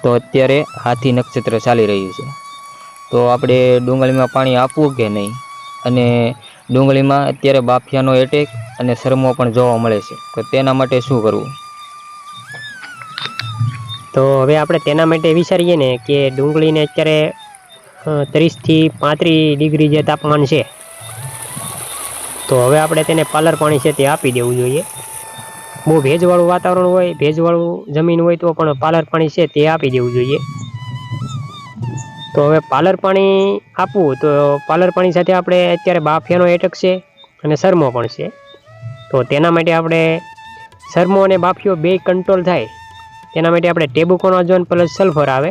તો અત્યારે હાથી નક્ષત્ર ચાલી રહ્યું છે, તો આપણે ડુંગળીમાં પાણી આપવું કે નહીં, અને ડુંગળીમાં અત્યારે બાફિયાનો એટેક અને શરમો પણ જોવા મળે છે, તો તેના માટે શું કરવું? તો હવે આપણે તેના માટે વિચારીએ ને કે ડુંગળીને અત્યારે 30 થી 35 ડિગ્રી જે તાપમાન છે, તો હવે આપણે તેને પાલર પાણી છે તે આપી દેવું જોઈએ. બહુ ભેજવાળું વાતાવરણ હોય, ભેજવાળું જમીન હોય તો પણ પાલર પાણી છે તે આપી દેવું જોઈએ. તો હવે પાલર પાણી આપવું, તો પાલર પાણી સાથે આપણે અત્યારે બાફિયાનો એટક છે અને શરમો પણ છે, તો તેના માટે આપણે શરમો અને બાફિયો બે કંટ્રોલ થાય તેના માટે આપણે ટેબુકોનાઝોન પ્લસ સલ્ફર આવે,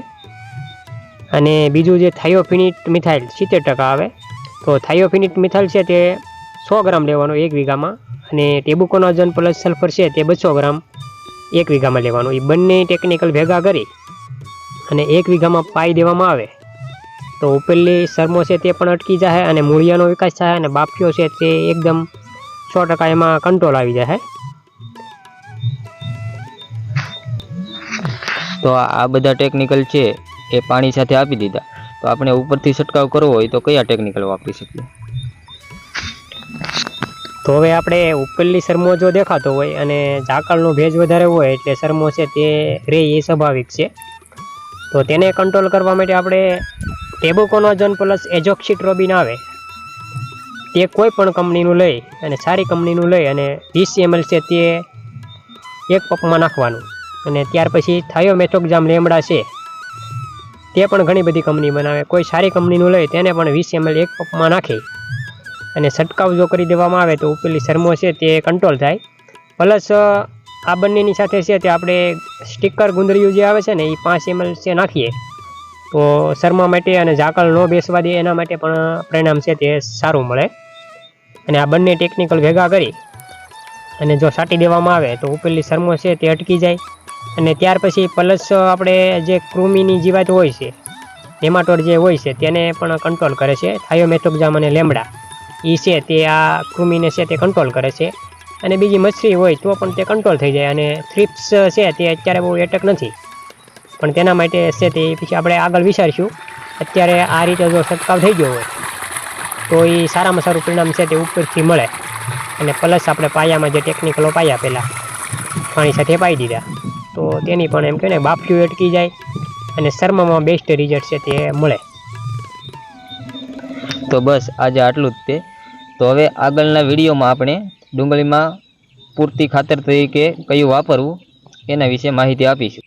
અને બીજું જે થાયોફિનિટ મિથાઇલ 70% આવે. તો થાયોફિનિટ મિથાઇલ છે તે 100 ગ્રામ લેવાનું 1 વીઘામાં, અને ટેબુકોનાઝોન પ્લસ સલ્ફર છે તે 200 ગ્રામ 1 વીઘામાં લેવાનું. એ બંને ટેકનિકલ ભેગા કરી અને 1 વીઘામાં પાઈ દેવામાં આવે તો ઉપરલી શરમો છે તે પણ અટકી જાય અને મૂળિયાનો વિકાસ થાય, અને બાફિયો છે તે એકદમ 100% એમાં કંટ્રોલ આવી જાય. તો આ બધા ટેકનિકલ છે એ પાણી સાથે આપી દીધા, તો આપણે ઉપરથી છંટકાવ કરવો હોય તો કયા ટેકનિકલ વાપરી શકીએ? તો હવે આપણે ઉપરલી શરમો જો દેખાતો હોય અને ઝાકળનો ભેજ વધારે હોય એટલે શરમો છે તે રે એ સ્વાભાવિક છે, તો તેને કંટ્રોલ કરવા માટે આપણે ટેબુકોનાઝોન પ્લસ એઝોક્સિટ્રોબિન આવે તે કોઈ પણ કંપનીનું લઈ અને સારી કંપનીનું લઈ અને 20 ml છે તે એક પંપમાં નાખવાનું. અને ત્યાર પછી થાયોમેથોક્ઝામ લેમડા છે તે પણ ઘણી બધી કંપની બનાવે, કોઈ સારી કંપનીનું લઈ તેને પણ 20 ml એક પંપમાં નાખી અને છંટકાવ જો કરી દેવામાં આવે તો ઉપરલી શરમો છે તે કંટ્રોલ થાય. પ્લસ આ બંનેની સાથે છે તે આપણે સ્ટીકર ગુંદરિયું જે આવે છે ને એ 5 ml છે નાખીએ તો શરમા માટે અને ઝાકળ ન બેસવા દે એના માટે પણ પરિણામ છે તે સારું મળે. અને આ બંને ટેકનિકલ ભેગા કરી અને જો છાંટી દેવામાં આવે તો ઉપરલી શરમો છે તે અટકી જાય. અને ત્યાર પછી પ્લસ આપણે જે કૃમિની જીવાત હોય છે, નેમાટોડ જે હોય છે તેને પણ કંટ્રોલ કરે છે. થાયોમેથોક્ઝામ અને લેમડા એ છે તે આ કૃમિને છે તે કંટ્રોલ કરે છે, અને બીજી મચ્છરી હોય તો પણ તે કંટ્રોલ થઈ જાય. અને થ્રિપ્સ છે તે અત્યારે બહુ એટક નથી, પણ તેના માટે છે તે પછી આપણે આગળ વિચારીશું. અત્યારે આ રીતે જો છંટકાવ થઈ ગયો હોય તો એ સારામાં સારું પરિણામ છે તે ઉપરથી મળે. અને પ્લસ આપણે પાયામાં જે ટેકનિકલો પાયા પહેલાં પાણી સાથે પાઈ દીધા તો તેની પણ એમ કહે ને બાફિયું અટકી જાય અને શરમામાં બેસ્ટ રિઝલ્ટ છે તે મળે. તો બસ આજે આટલું જ તે. તો હવે આગળના વિડીયોમાં આપણે ડુંગળીમાં પૂરતી ખાતર તરીકે કયું વાપરવું એના વિશે માહિતી આપીશું.